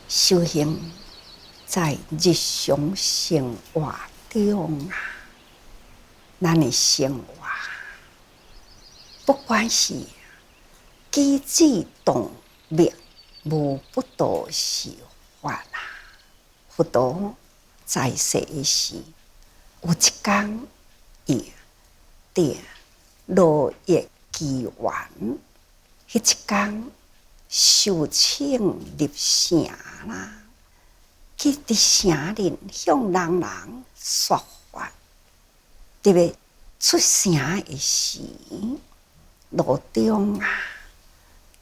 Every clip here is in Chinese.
修行在日常生活中啊，咱的生活，不管是机智动物，无不度是法啊。佛陀在世时，有一天伊伫落叶机缘，迄一天受请入城啦，去伫城里向人人说法。特别出城的时，路中啊，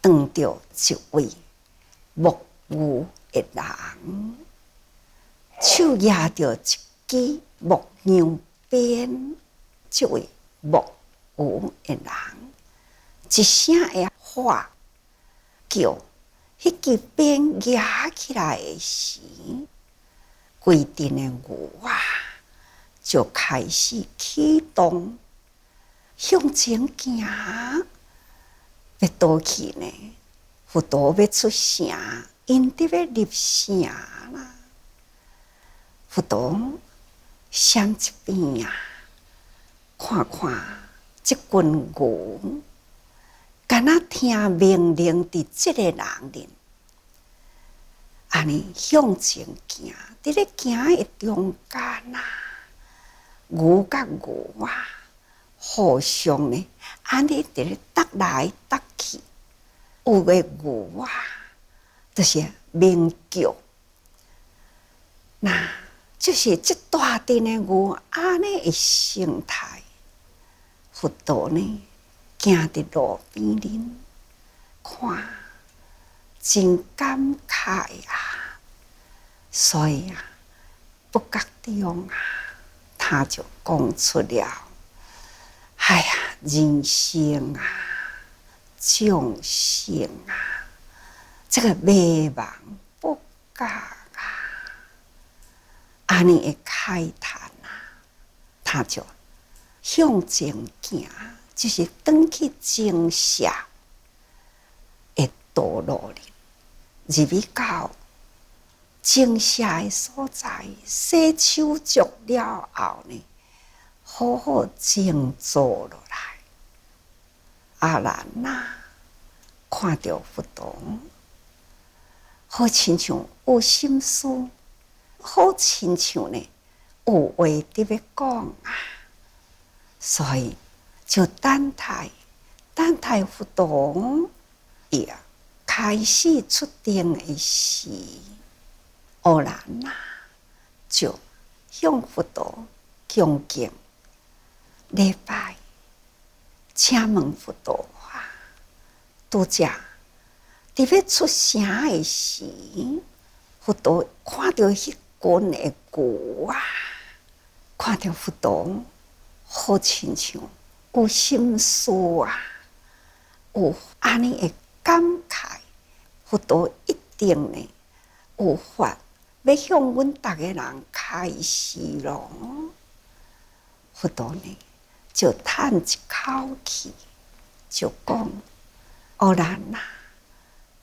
撞到一位木牛的人，手拿着一支木牛鞭，这位木牛的人一声的话叫，迄支鞭举起来的时，规阵的牛啊就开始启动，向前行，要倒去呢。佛陀要出城，因得要入城啦。佛陀闪一边啊，看看这群牛，敢若听命令伫这个人里，安尼向前行，伫咧行的中间啊，牛甲牛啊，互相呢，安尼伫咧搭来搭去，有个牛啊，就是鸣叫，那就是这大阵的牛安尼的形态。佛陀呢，行伫路边哩，看真感慨啊！所以啊，不觉中啊，他就讲出了：哎呀，人生啊，众生啊，这个迷茫不觉啊，安尼的慨叹啊，他就向前行，就是转去精舍的道路里，入去到精舍的所在，洗手足了后呢，好好静坐落来。阿难啊，看到佛陀，好亲像有心事，好亲像呢有话伫要讲啊，所以就等待佛陀伊啊开始出定的时，阿难啊就向佛陀恭敬礼拜，请问佛陀啊，拄则伫要出城的时，佛陀看到迄群的牛啊，看到佛陀好亲像有心事啊，有安尼的感慨，佛陀一定呢有法要向阮逐个人开示咯。佛陀呢就叹一口气，就讲：阿难啊，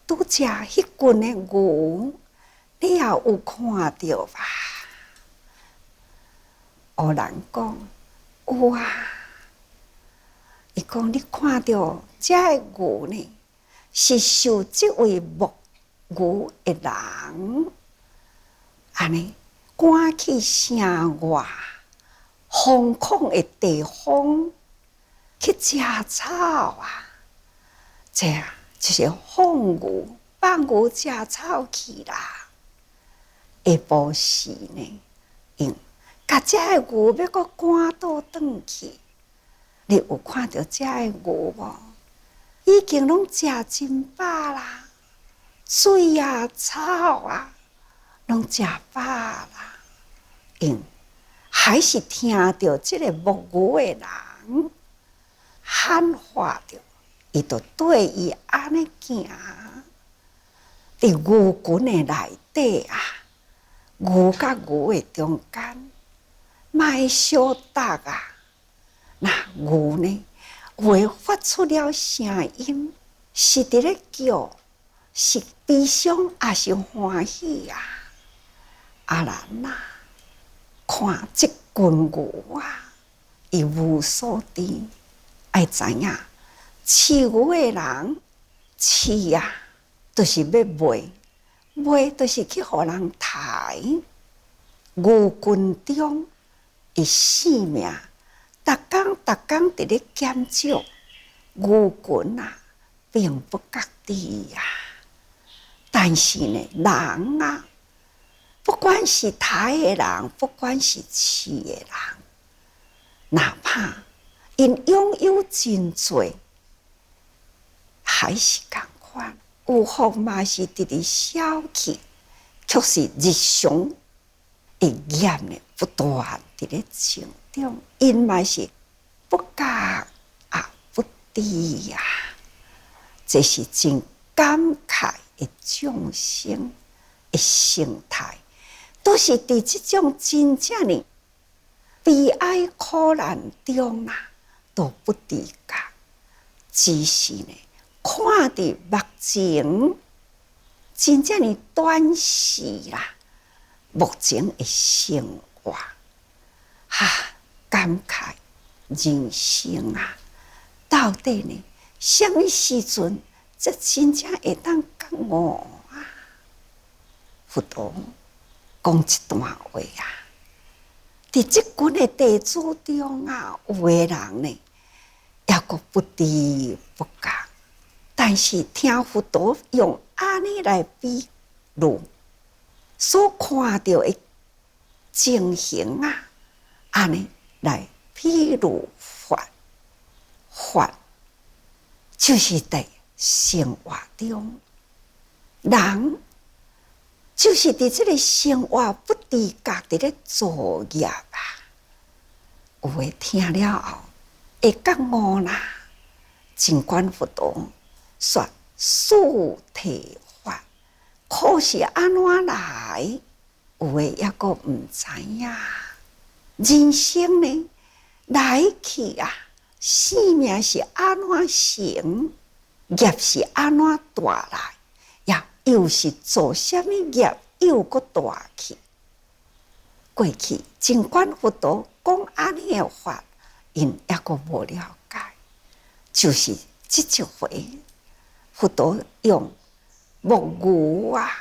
拄则迄群的牛，你也有看到吧？阿难讲：有啊。伊讲：你看到这个牛呢，是受这位木牛的人，安尼赶去城外空旷的地方去食草啊！这啊，就是放牛，放牛食草去啦。下晡时呢，因甲这个牛要搁赶倒转去。你有看到这个牛无？已经拢食真饱啦，水啊、草啊，拢食饱啦。因还是听到这个木牛的人喊话着，伊就对伊安尼行，伫牛群的内底啊，牛甲牛的中间，莫小搭啊。那牛呢，会发出了声音，是伫咧叫，是悲伤也是欢喜啊！啊咱啊，看这群牛啊，伊无所知，爱知影饲牛的人饲啊，就是要卖，卖就是去互人抬。牛群中，伊性命，逐工伫咧减少，牛群啊，并不觉知啊。但是呢，人啊，不管是抬的人，不管是饲的人，哪怕因拥有真多，还是共款，有福嘛是直直消去，却是日常的业呢不断伫咧成长，因嘛是不觉啊不知呀，这是真感慨的众生的生态，都是伫这种真正的悲哀苦难中啊，都不知觉，只是呢，看伫目前真正的短视啦，目前的生活，感慨人生啊，到底呢，什么时阵才真正会当觉悟啊？佛陀讲一段话啊，伫即群的弟子中啊，有的人呢，也阁不知不觉，但是听佛陀用安尼来比喻，所看到的情形啊，安尼来比喻法，就是在生活中，人就是伫这个生活不知觉伫咧作业啊。有诶听了后会觉悟啦，尽管佛陀说速提法，可是安怎来？有诶抑阁毋知影。人生呢，来去啊，生命是安怎成，业是安怎带来，又是做什么业，又阁带去。过去尽管佛陀讲安尼诶法，因抑阁无了解，就是即一回，佛陀用木牛啊，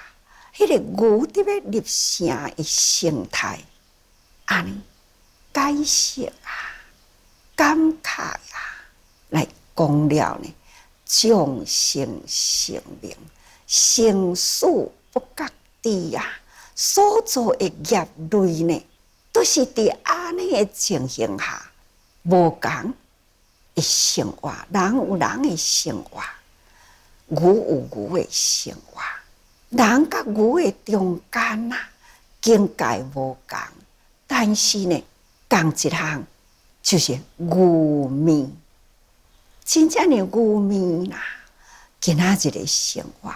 迄个牛伫咧入城诶生态，安尼解释啊，感慨啊，来讲了呢，众生生命生死不觉知啊，所做的业类呢，都是伫安尼的情形下，无共的生活，人有人的生活，牛有牛的生活，人甲牛的中间啊，境界无共，但是呢，共一项就是牛面，真正的牛面啦，今仔日的生活。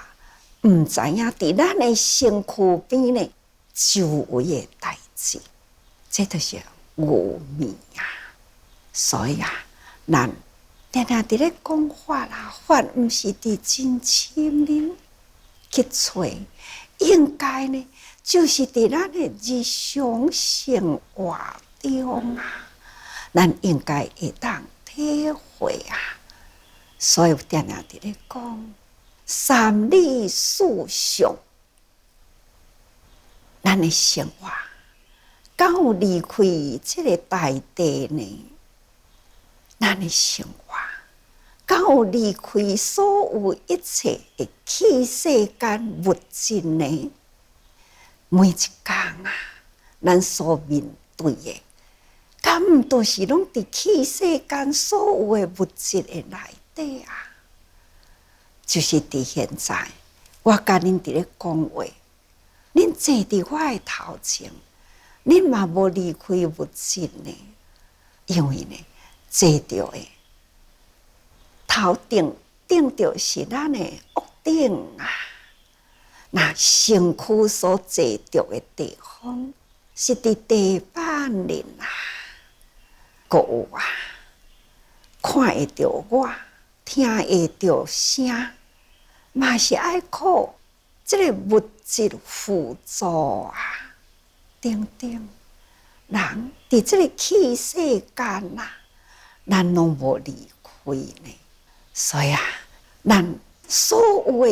毋知影伫咱的身躯边呢，周围的代志，这就是牛面啊。所以啊，咱定定伫咧讲法啦，法毋是伫真深里去找，应该呢，就是伫咱的日常生活中啊，咱应该会当体会啊。所以定定伫咧讲。三理四象，咱的生活，敢有离开这个大地呢？咱的生活，敢有离开所有一切的器世间物质呢？每一天啊，咱所面对的，敢毋都是拢伫器世间所有的物质的内底啊？就是伫现在，我甲恁伫咧讲话，恁坐伫我的头前，恁嘛无离开物质呢，因为呢，坐着的头顶着是咱的屋顶啊，那身躯所坐着的地方是伫地板里啊，阁有啊，看会着我，听会着声。嘛是爱靠这个物质辅助啊，等等，人伫这个气世间啊，咱拢无离开呢。所以啊，咱所有的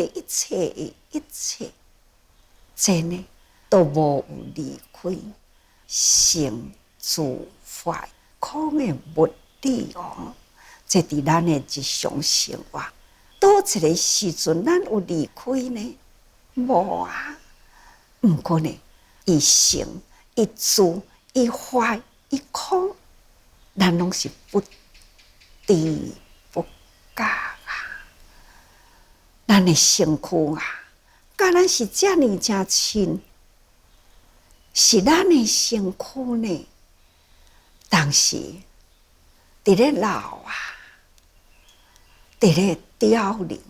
一切，真的都无有离开生住坏空的物理哦。这伫咱的日常生活，倒一个时阵咱有离开呢？无啊。毋过呢，伊生、伊住、伊坏、伊空，咱拢是不知不觉啊。咱的身躯啊，甲咱是遮尔正亲，是咱的身躯呢。但是伫咧老啊，伫咧凋零，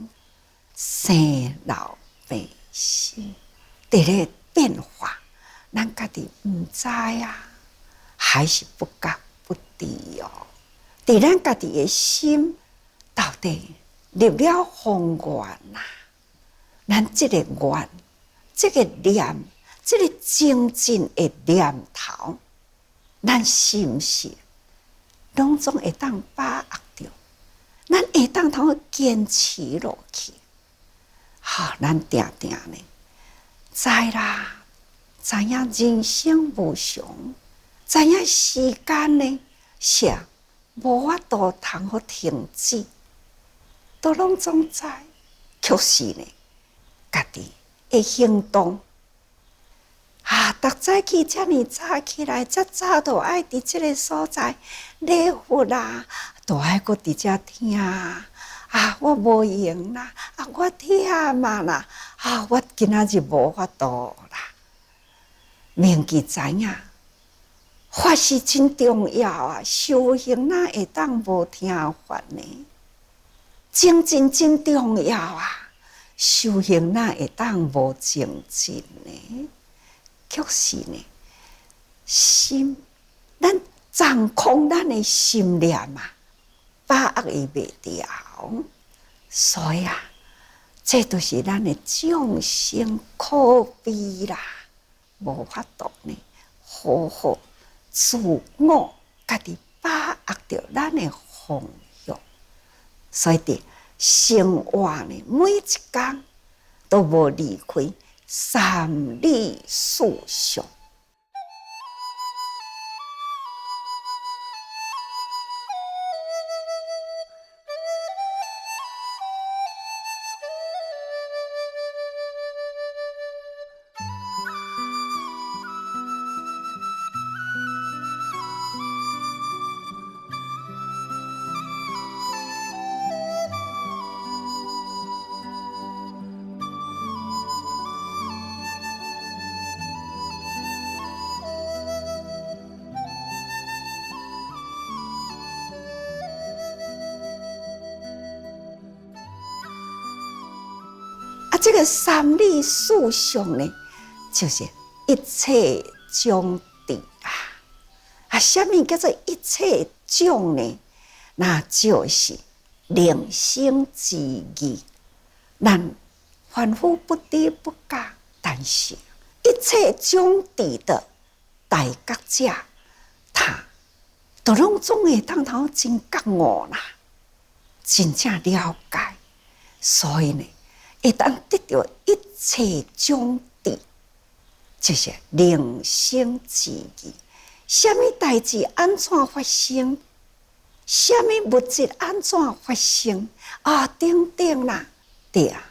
生老病死，伫咧变化，咱家己毋知啊，还是不觉不知哦。伫咱家己的心，到底入了宏愿啊？咱这个愿，这个念，这个精进的念头，咱是毋是拢总会当把握着？咱会当通坚持落去。好，咱定定呢，知啦，知影人生无常，知影时间呢是无法度通好停止，都拢总知，却是呢，家己的行动啊，逐早起遮尔早起来，遮早都爱伫即个所在礼佛啦，都爱搁伫遮听啊！我无闲啦，我忝嘛啦，我今仔日无法度啦。铭记知影，法是真重要啊！修行哪会当无听法呢？精进真重要啊！修行哪会当无精进呢？确实呢，心，咱掌控咱的心念啊，把握伊袂牢，所以啊，这都是咱的众生可悲啦，无法度呢，好好自我家己把握着咱的方向，所以伫生活呢，每一天都无离开三理四相。这个三理四相呢，就是一切种地啊！什么叫做一切种呢？那就是灵性之意。咱凡夫不知不觉，但是一切种地的大觉者，他都拢总会当头真觉悟啦，真正了解，所以呢，会当得到一切种地，就是灵性之意。什么代志安怎发生？什么物质安怎发生？等等啦，对啊，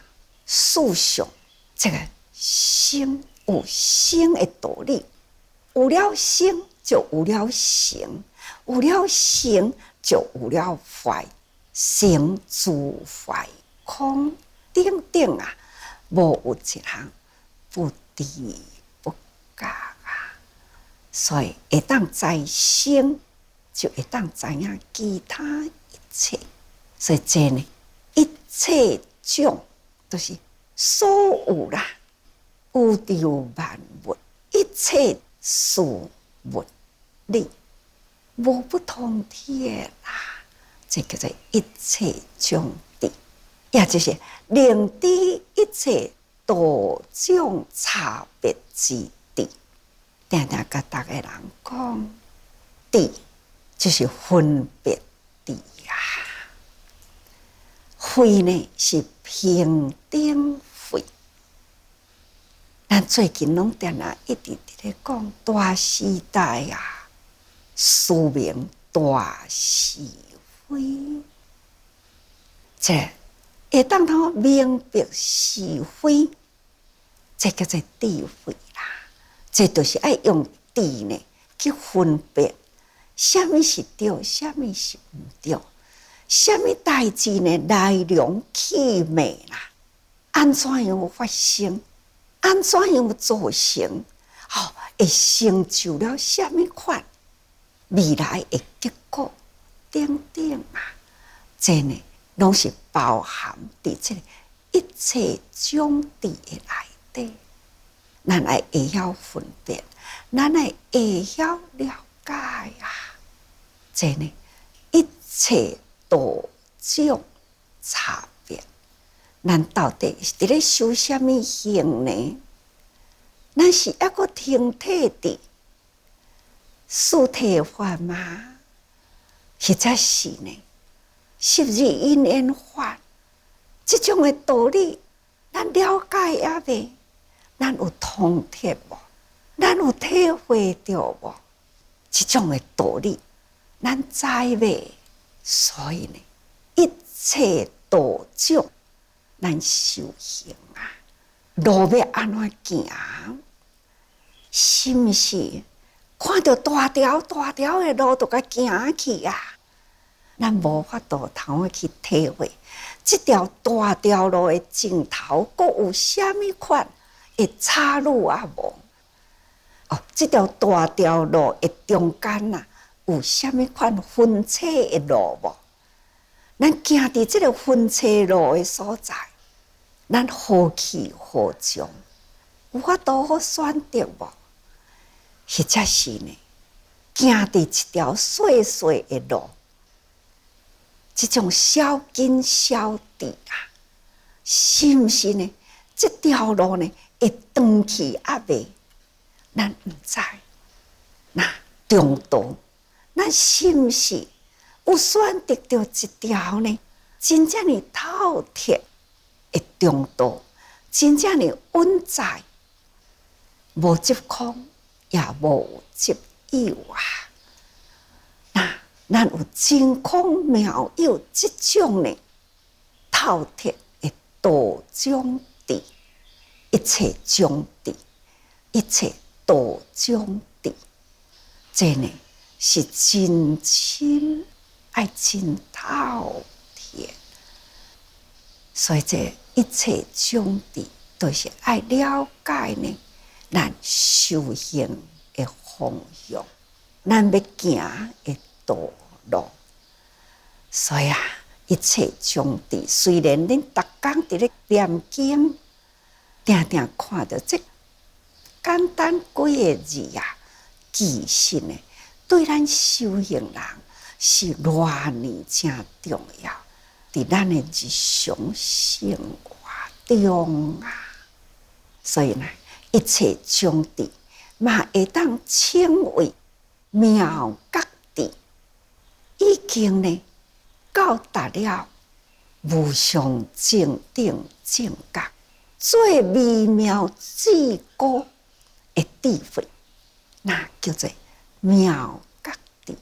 事上这个生有生的道理，有了生就有了成，有了成就有了坏，成住坏空。等等啊，无有一项不知不觉啊，所以会当知生，就会当知影其他一切。所以这呢，一切种都是所有啦，宇宙万物，一切事物理，无不同体啦。这叫做一切种地。也就是令知一切多种差别之地。定定甲大家人讲，地就是分别地啊。慧呢是平等慧。咱最近拢定定一直伫咧讲大时代啊，书名大是非，这会当通明白是非，这叫做智慧啦。这就是爱用智呢去分别，什么是对，什么是毋对，什么代志呢来龙去脉啦，安怎样发生，安怎样造成，会成就了什么款未来的结果等等啊，这呢拢是包含伫这个一切种地的内底。咱来会晓分辨，咱来会晓了解啊。这呢一切多种差别，咱到底是伫咧修什么行呢？咱是抑个停体的四体法吗？或者是呢十二因缘法？这种的道理，咱了解也未？咱有通贴无？咱有体会到无？这种的道理，咱知未？所以呢，一切多种，咱修行啊，路要安怎行？是毋是看到大条大条的路，就该行去啊？咱无法度通去体会，这条大条路的尽头，阁有啥物款的岔路啊？无这条大条路的中间啊，有啥物款分岔的路无？咱行伫这个分岔路的所在，咱何去何从？有法度好选择无？或者是呢，行伫一条细细的路，这种小紧小直啊，是毋是呢？这条路呢，会长去啊未？咱毋知。那中途，咱是毋是有选择到一条呢？真正的透彻的中途，真正的稳在，无即空，也无即有啊。那咱有真空妙有这种呢透彻的多种智，一切种智，一切多种智，这呢是真深，爱真透彻。所以这一切种智，都是爱了解呢咱修行的方向，咱要行的道路。所以啊，一切种智，虽然恁逐工伫咧念经，定定看到这简单几个字啊，其实呢，对咱修行人是偌呢真重要，伫咱的日常生活中啊。所以呢，一切种智嘛会当称为妙觉智，已经呢到达了无上正等正觉，最微妙至高的智慧，那叫做妙觉智，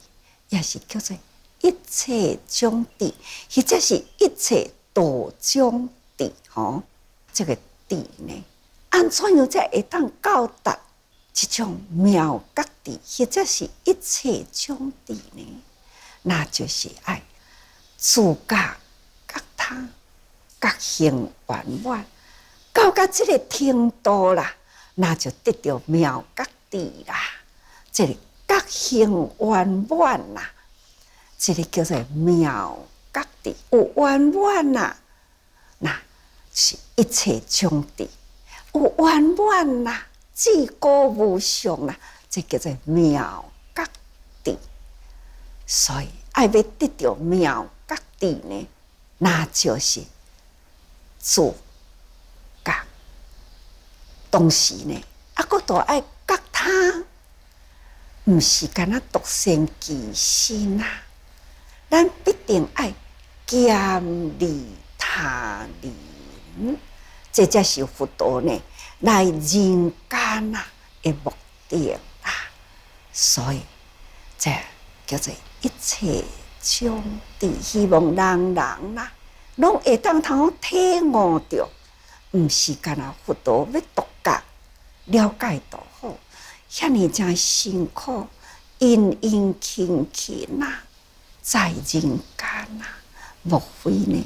也是叫做一切种智，或者是一切多种智。这个智呢，安怎样才会当到达这种妙觉智，或者是一切种智呢？那就是爱自觉觉他，觉行圆满，到达这个程度啦，那就得到妙觉智啦。这个觉行圆满啦，这个叫做妙觉智，有圆满啦，那是一切种智。有圆满啦，至高无上啦，这叫做妙觉智。所以爱要得到妙觉智呢，那就是自觉同时呢，佫都爱觉他，毋是干那独善其身啊，咱必定爱兼利他人，这才是佛陀呢来人间啊的目的啦。所以，这叫做一切相地，希望人啦，拢会当通体悟着，毋是干那佛陀要独家了解就好，遐尼真辛苦，殷殷勤勤啊，在人间啊，莫非呢？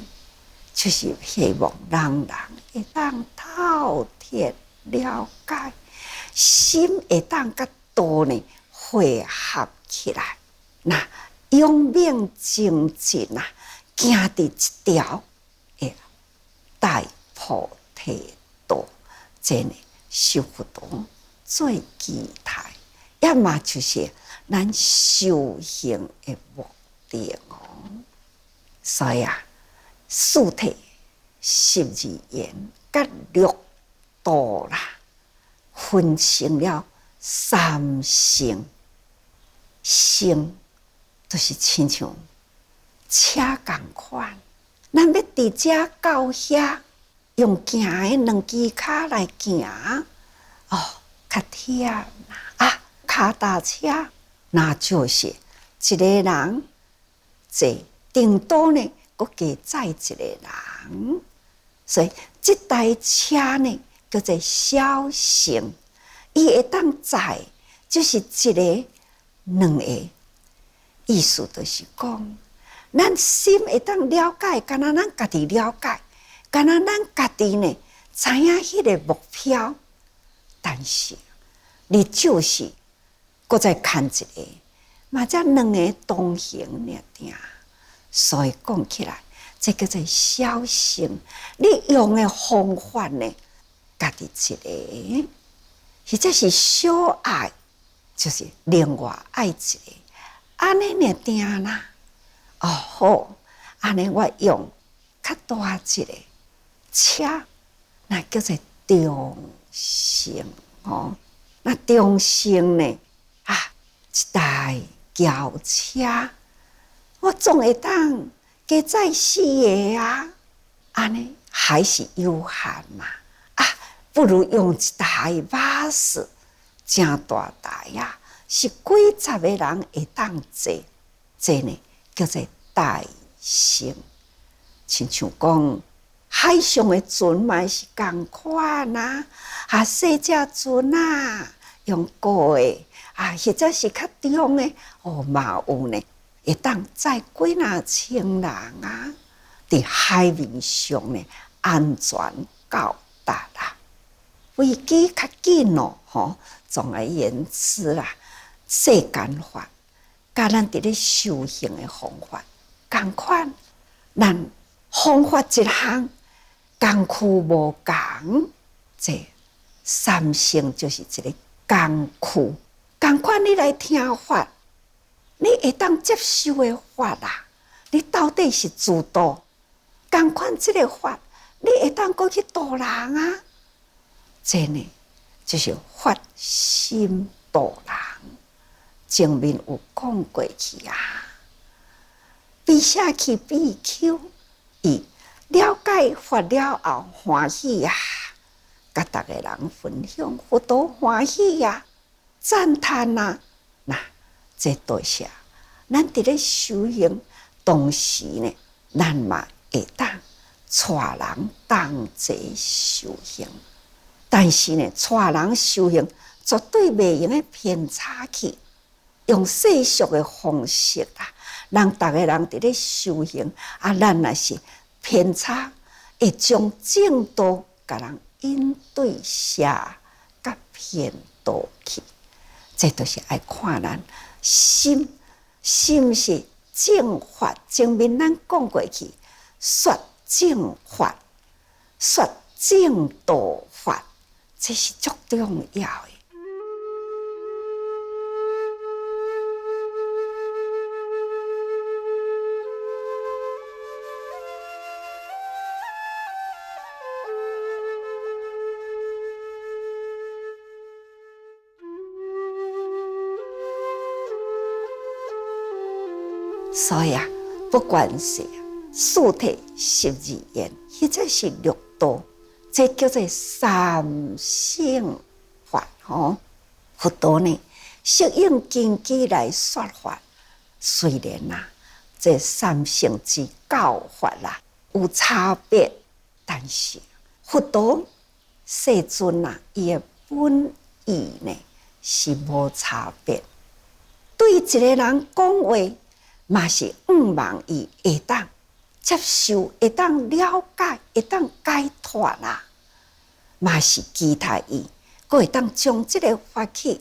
就是希望人会当透彻了解，心会当甲道呢汇合起来，那永命精进啊，行伫一条诶大菩提道，这呢是佛陀最期待，也嘛就是咱修行的目的哦。所以啊，四谛、12缘、甲六道啦，分成了三乘。乘就是亲像车共款，咱要伫遮到遐，用行的两支脚来行，哦，较忝啦啊！脚踏车，那就是一个人坐，顶多呢，佫加载一个人，所以这台车呢叫做小乘，伊会当载就是一个、两个，意思就是讲，咱心会当了解，敢若咱家己了解，敢若咱家己呢知影迄个目标，但是你就是搁再牵一个，嘛则两个同行尔定，所以讲起来，这叫做小乘。你用的方法呢，家己一个，或者是小爱，就是另外爱一个，安尼尔定啦。哦好，安尼我用较大一个车，那叫做中乘哦。那中乘呢？啊，一台轿车，我总会当加载4个啊，安尼还是有限嘛。啊，不如用一台巴士，真大台呀，是几十个人会当坐，这呢叫做大乘。亲像讲海上的船嘛是共款啊，啊小只船啊，用过的啊，或者是较重的哦，嘛有呢，会当载几若千人啊，伫海面上呢安全到达啦。飞机较紧咯，吼。总而言之啦，世间法甲咱伫咧修行的方法共款，咱方法一项，工具无共，这三乘就是一个工具。共款你来听法，你会当接受的法啦，你到底是自度。共款这个法，你会当过去度人啊。这呢，就是发心度人。前面有讲过去啊，比下去比丘，伊了解法了后欢喜呀，甲逐个人分享，佛陀欢喜呀，赞叹啊，那这都是咱伫咧修行，同时呢，咱嘛会当带人同齐修行。但是呢，带人修行绝对袂用偏差去，用世俗的方式啦，让逐个人伫咧修行啊，咱若是偏差，会将正道甲人引对下甲偏道去。这都是爱看咱心，心是正法。前面咱讲过去，说正法，说正道法。这是足重要的。所以不管是四体12缘，或者是六道，这叫做三性法佛陀呢，适应经济来说法，虽然这三性之教法有差别，但是佛陀世尊伊的本意呢是无差别。对一个人讲话，嘛是望伊会当接受，会当了解，会当解脱嘛是期待伊，佫会当将这个法去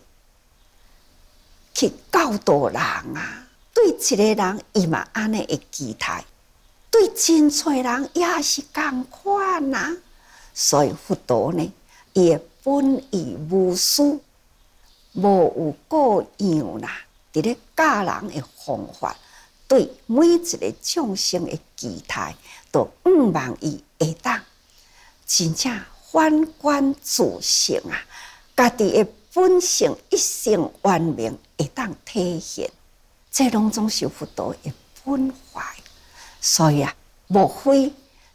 教导人对一个人，伊嘛安尼会期待；对真侪人也是同款所以佛陀呢，伊的本意无私，无有各样伫咧教人的方法，对每一个众生的期待，都望伊会当真正反观自性家己的本性一生圆明会当体现，这拢总是佛陀的本怀。所以莫非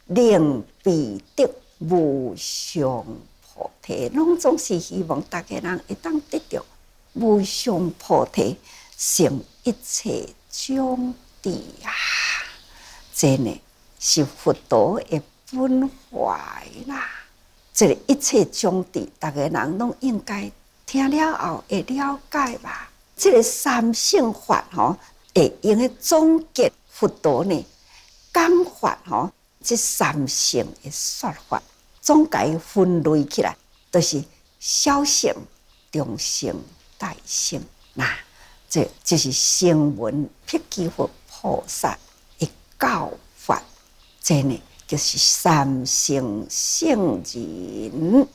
令彼得无上菩提，拢总是希望大家人会当得到无上菩提，成一切种智这呢是佛陀的本怀这个一切种智，大家人拢应该听了后会了解吧。这个三性法会用来总结佛陀呢讲法这三性的说法，总该分类起来，就是小性、中性、大性这就是声闻辟支佛菩萨的教法，这呢就是三性圣人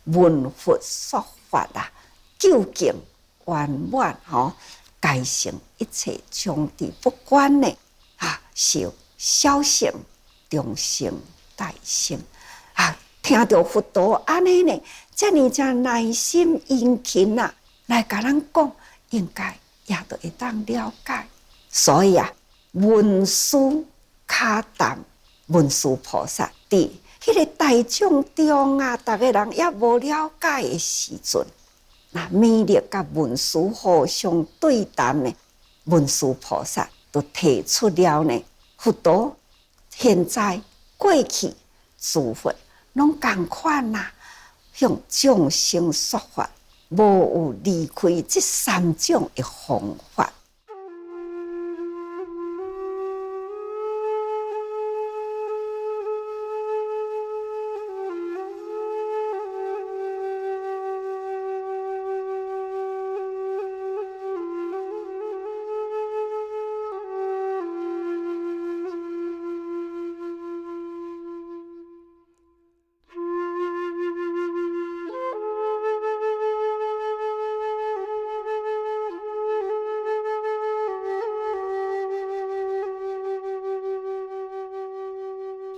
闻佛说法究竟圆满解成一切种智，不管呢是小性、中性、大性听到佛陀安尼呢，这么耐心殷勤来甲咱讲，应该也都会当了解。所以文殊卡淡文殊菩萨伫迄个大众中大家人也无了解的时阵，弥勒甲文殊互相对谈呢，文殊菩萨都提出了呢，佛陀现在过去诸佛拢同款向众生说法，无有离开这三种的方法。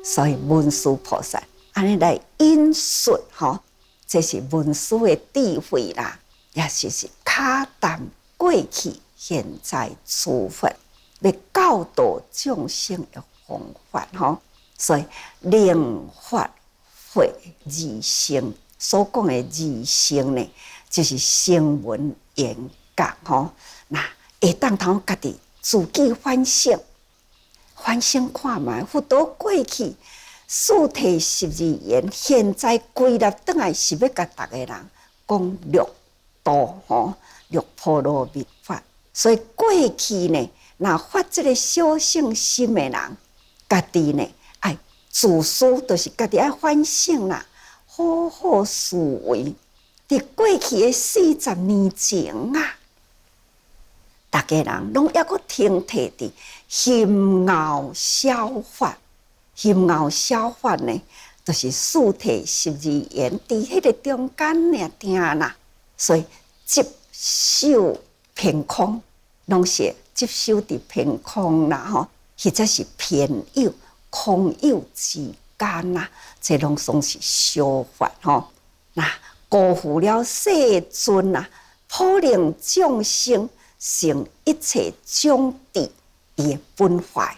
所以文殊菩萨安尼来引述这是文殊的智慧也是卡淡过去现在诸佛要教导众生的方法所以令法会二乘，所讲的二乘呢，就是声闻缘觉会当通家己自己反省看卖，佛陀过去四体12缘，现在归纳转来是要甲大家人讲六道六波罗蜜法。所以过去呢，若发这个小性心的人，家己呢爱自私，就是家己爱反省好好思维。伫过去的40年前大家人拢抑阁停摕伫心熬消法，心熬消法呢，就是四体12缘伫迄个中间定所以接受偏空，拢是接受伫偏空或者是偏有、空有之间这拢算是小法辜负了世尊普令众生成一切种智，伊的本怀，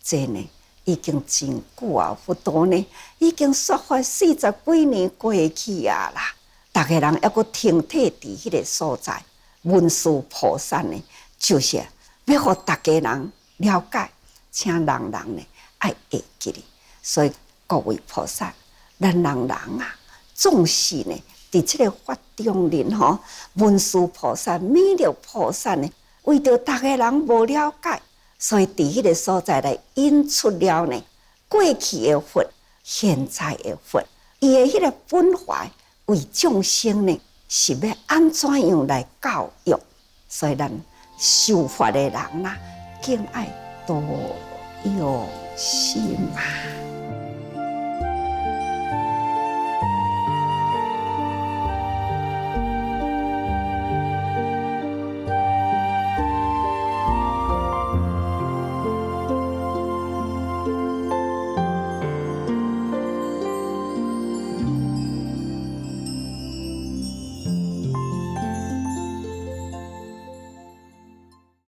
这呢已经真久啊！佛陀呢已经说法40几年过去啊啦，大家人还阁停体伫迄个所在。文殊菩萨呢，就是要互大家人了解，请人呢爱会记哩。所以各位菩萨，咱人啊，总是呢伫即个法中人吼，文殊菩萨、弥勒菩萨呢，为着大家人无了解，所以伫迄个所在来引出了呢过去的佛、现在的佛，伊的迄个本怀为众生呢是要安怎样来教育？所以咱修法的人啊，敬爱多用心啊。